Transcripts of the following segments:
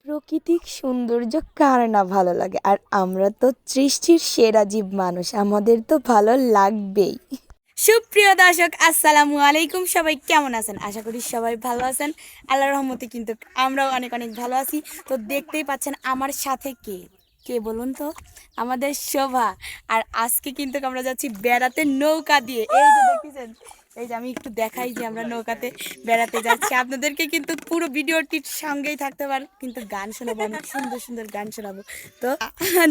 প্রাকৃতিক সৌন্দর্য কার না ভালো লাগে, আর আমরা তো সৃষ্টির সেরা জীব মানুষ, আমাদের তো ভালো লাগবেই। সুপ্রিয় দর্শক, আসসালামু আলাইকুম। সবাই কেমন আছেন? আশা করি সবাই ভালো আছেন। আল্লাহর রহমতে কিন্তু আমরাও অনেক অনেক ভালো আছি। তো দেখতেই পাচ্ছেন আমার সাথে কে কে বলুন তো, আমাদের শোভা। আর আজকে কিন্তু আমরা যাচ্ছি বেড়াতে নৌকা দিয়ে। এই যে দেখতেছেন, এই যে আমি একটু দেখাই যে আমরা নৌকাতে বেড়াতে যাচ্ছি। আপনাদেরকে কিন্তু পুরো ভিডিওটির সঙ্গেই থাকতে পারেন, কিন্তু গান শোনাবো, অনেক সুন্দর সুন্দর গান শোনাবো। তো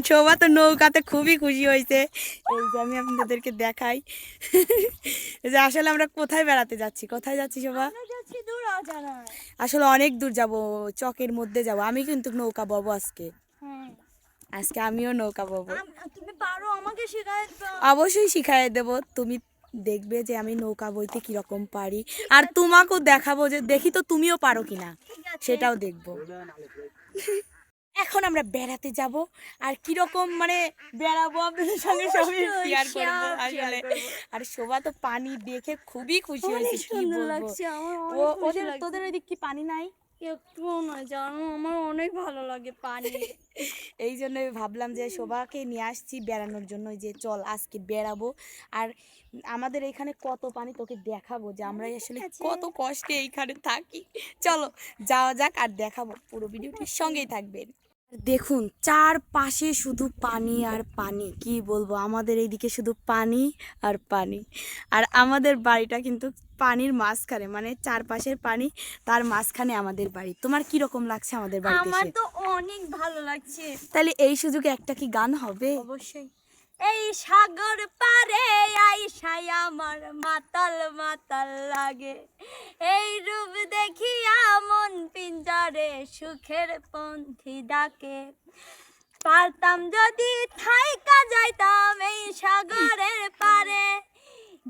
শোভা তো নৌকাতে খুবই খুশি হয়েছে। এই যে আমি আপনাদেরকে দেখাই যে আসলে আমরা কোথায় বেড়াতে যাচ্ছি। কোথায় যাচ্ছি শোভা? আসলে অনেক দূর যাব, চকের মধ্যে যাব। আমি কিন্তু নৌকা ববো আজকে। আজকে আমিও নৌকা ববো। তুমি পারো, আমাকে শেখায় দাও। অবশ্যই শিখাই দেব। তুমি দেখবে যে আমি নৌকা বইতে কিরকম পারি, আর তোমাকেও দেখাবো যে দেখি তো তুমিও পারো কিনা, সেটাও দেখবো। এখন আমরা বেড়াতে যাব, আর কিরকম মানে বেড়াবো আপনাদের সঙ্গে সবই শেয়ার করবো আসলে। আর শোভা তো পানি দেখে খুবই খুশি হয়েছে, কি সুন্দর বলবো। লাগছে আমার, ও অনেক খুশি ওদের লাগছে। তোদের ওইদিক কি পানি নাই? একটুও নয় জানো, আমার অনেক ভালো লাগে পানি। এই জন্য ভাবলাম যে শোভাকে নিয়ে আসছি বেড়ানোর জন্য, যে চল আজকে বেড়াবো। আর আমাদের এখানে কত পানি তোকে দেখাবো, যে আমরা আসলে কত কষ্টে এইখানে থাকি। চলো যাওয়া যাক, আর দেখাবো, পুরো ভিডিওটির সঙ্গেই থাকবেন। দেখুন চারপাশে শুধু পানি আর পানি, কি বলবো, আমাদের এইদিকে শুধু পানি আর পানি। আর আমাদের বাড়িটা কিন্তু পানির মাঝখানে, মানে চারপাশের পানি, তার মাঝখানে আমাদের বাড়ি। তোমার কি রকম লাগছে আমাদের বাড়িতে আমার এসে? তো অনেক ভালো লাগছে। তাহলে এই সুযোগে একটা কি গান হবে? অবশ্যই। এই সাগর পারে আইসাই আমার মাতাল মাতাল লাগে, এই রূপ দেখিয়া মন পিঞ্জরে সুখের পন্থী ডাকে। পারতাম যদি থাইকা যাইতাম এই সাগরের পারে,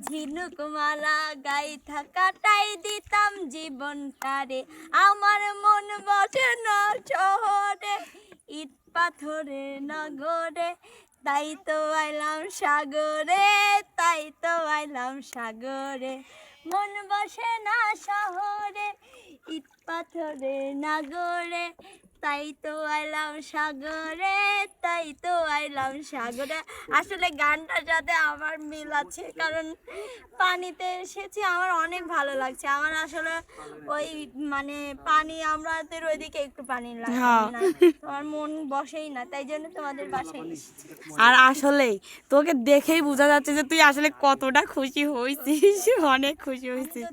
ঝিনুক মালা গাইথা কাটাই দিতাম জীবনটারে। আমার মন বসে না শহরে, ইট পাথরে নগরে, তাই তো আইলাম সাগরে, তাই তো আইলাম সাগরে। মন বসে না শহরে, ইট পাথরে নগরে, তাই তো আইলাম সাগরে, তাই তো আইলাম সাগরে। আসলে গানটার সাথে আমার মিল আছে, কারণ পানিতে এসেছি, আমার অনেক ভালো লাগছে। আমার আসলে ওই মানে পানি, আমাদের ওইদিকে একটু পানি লাগে হ্যাঁ। না, আমার মন বসেই না, তাই জন্য তোমাদের বাসায় এসেছি। আর আসলেই তোকে দেখেই বোঝা যাচ্ছে যে তুই আসলে কতটা খুশি হয়েছিস, অনেক খুশি হয়েছিস।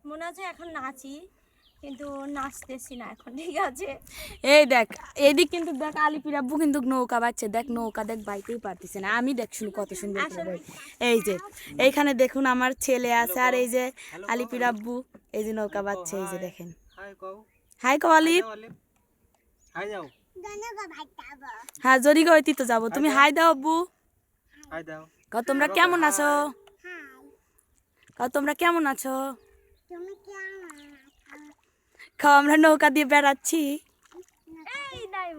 মনে হচ্ছে এখন নাচি, কিন্তু নাচতেছি না এখন, ঠিক আছে। এই দেখ, এদিক কিন্তু দেখ আলিপির আব্বু কিন্তু নৌকা বাচ্ছে, দেখ নৌকা দেখ বাইতেই পারতেছে না। আমি দেখ শুনি কত সুন্দর করে বাই। এই যে এইখানে দেখুন আমার ছেলে আছে, আর এই যে আলিপির আব্বু এই যে নৌকা বাচ্ছে, এই যে দেখেন। হাই কও আলিপ। হ্যাঁ জরি গইতি তো যাবো, তুমি হাই দাও আব্বু। কও তোমরা কেমন আছো? কও তোমরা কেমন আছো? খাও, আমরা নৌকা দিয়ে বেড়াচ্ছি। এই নাই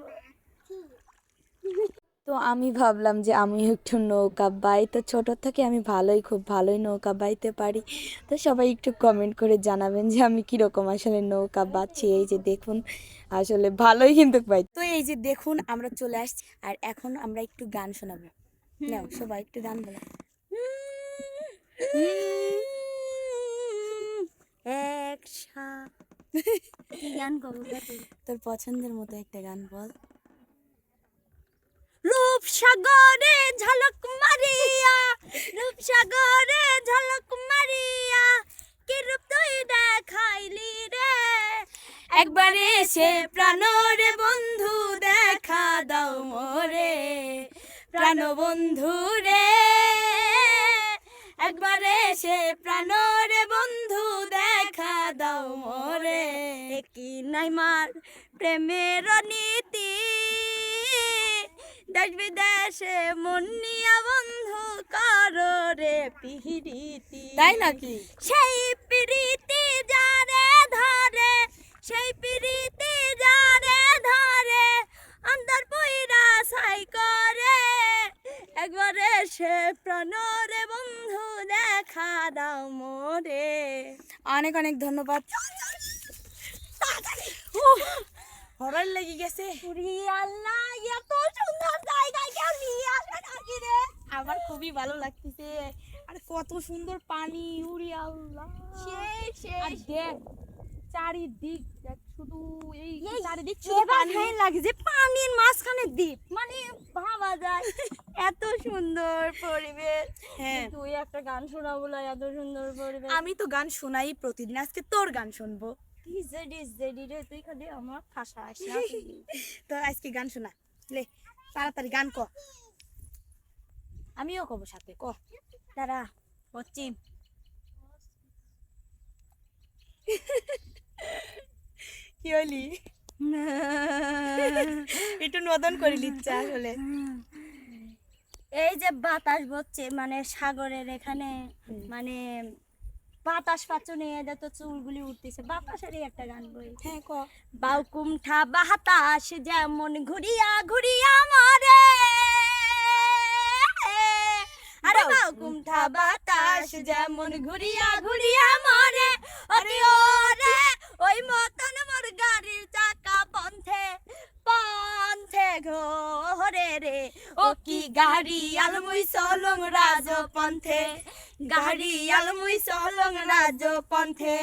তো আমি ভাবলাম যে আমি একটু নৌকা বাই, তো ছোট থেকে আমি খুব ভালোই নৌকা বাইতে পারি। তো সবাই একটু কমেন্ট করে জানাবেন যে আমি কীরকম আসলে নৌকা বাচ্ছি। এই যে দেখুন আসলে ভালোই কিন্তু বাই। তো এই যে দেখুন আমরা চলে আসছি, আর এখন আমরা একটু গান শোনাবো। নাও সবাই একটু গান বলো। গান করবো। তোর পছন্দের মতো একটা গান বল। রূপসাগরে ঝলক মারিয়া, রূপসাগরে ঝলক মারিয়া, কি রূপ তুই দেখাইলি রে। একবারে সে প্রাণরে বন্ধু দেখা দাও মোরে, প্রাণ বন্ধু রে। একবারে সে প্রাণরে বন্ধু দেখা দাও মোরে। কি নাই মার প্রেমের নীতি, দেশ বিদেশে মন নিয়া বন্ধু করো রে পিরিতি। তাই নাকি? সেই পিরিতি যারে ধরে, সেই পিরিতি যারে ধরে, অন্তর পুইরা ছাই করে। একবারে সে প্রাণরে বন্ধু দেখা দাও মোরে। অনেক অনেক ধন্যবাদ। হরর লেগে গেছে। উরি আল্লাহ, এত সুন্দর জায়গায় কেউ নিয়ে আসে নাকি রে? আমার খুবই ভালো লাগতেছে। আর কত সুন্দর পানি, উড়ি আল্লাহ। আর দেখ চারিদিক, দেখ শুধু এই চারিদিক শুধু এবার পানি। হ্যাঁ লাগে যে পানির মাঝখানে দ্বীপ, মানে ভাবা যায় এত সুন্দর পরিবেশ। হ্যাঁ, তুই একটা গান শোনা বলে এত সুন্দর পরিবেশ। আমি তো গান শোনাই প্রতিদিন, আজকে তোর গান শুনবো। ডিজে রে, তুই খালি আমার ভাষা আসে তো আজকে গান শোনা, লে তাড়াতাড়ি গান ক। আমিও কব সাথে, ক। তারা পশ্চিম কি হইলি? একটু নদন করে লিচ্ছে আসলে। এই যে বাতাস বচ্ছে, মানে সাগরের এখানে, মানে বাতাস পাচনে এদের তো চুলগুলি উঠতেছে, বাতাসেরই একটা গান বই। হ্যাঁ, ক। বাউকুমঠা বাতাস যেমন ঘুরিয়া ঘুরিয়া মারে, আরে বাউকুমঠা বাতাস যেমন ঘুরিয়া ঘুরিয়া মারে, আরে ওরে ওই মতন মোর গাড়ির চাকা পন্থে পন্থে ঘোরে রে, ও কি গাড়ি আলমুই চলং রাজপন্থে, গাড়ি আলমুই চলং রাজপন্থে,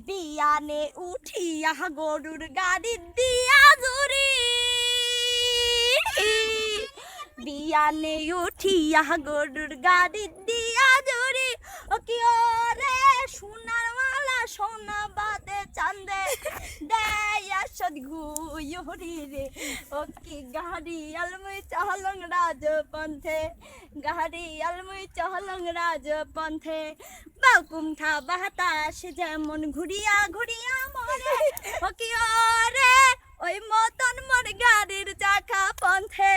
বিয়ানে উঠিয়া গরুর গাড়ি দিয়া জুরি, বিয়ানে উঠিয়া গরুর গাড়ি দিয়া জুরি, ও কি ওরে সোনার মালা সোনা বাদে চান্দে দেয়া সদ ঘুরি রে, ও কি গাড়ি আলমুই চহলং রাজপন্থে, গাড়ি আলমুই চহলং রাজপন্থে, বাউকুমঠা বাতাস যেমন ঘুরিয়া ঘুরিয়া মরে, ও কি ওরে ওই মতন মোর গাড়ির চাকা পন্থে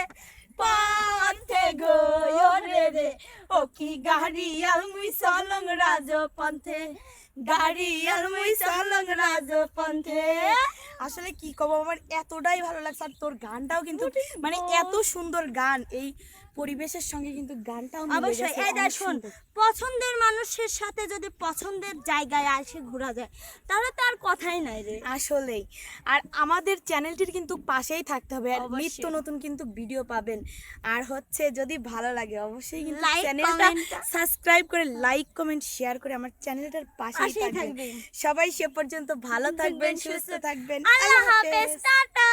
পন্থে গোরে রে, ও কি গাড়ি আলমুই চলং রাজপন্থে, গাড়ি আলমুই চলং রাজপন্থে। আসলে কি কব, আমার এতটাই ভালো লাগছে। আর তোর গানটাও কিন্তু মানে এত সুন্দর গান, এই পরিবেশের সঙ্গে কিন্তু গানটাও মিলে অবশ্যই গেছে, এই দেখ অনেক শোন, সুন্দর। পছন্দের মানুষের সাথে যদি পছন্দের জায়গায় এসে ঘোরা যায় তাহলে তার কথাই নাই রে। আসলেই। আর আমাদের চ্যানেলটির কিন্তু পাশেই থাকতে হবে, আর অবশ্যই। নিত্য নতুন কিন্তু ভিডিও পাবেন। আর হচ্ছে যদি ভালো লাগে অবশ্যই কিন্তু Like, চ্যানেলটা comment. সাবস্ক্রাইব করে লাইক কমেন্ট শেয়ার করে আমার চ্যানেলটার পাশেই পাশেই থাকবেন। থাকবেন। সবাই সে পর্যন্ত ভালো থাকবেন, সুস্থ থাকবেন। আল্লাহ হাফেজ, টাটা।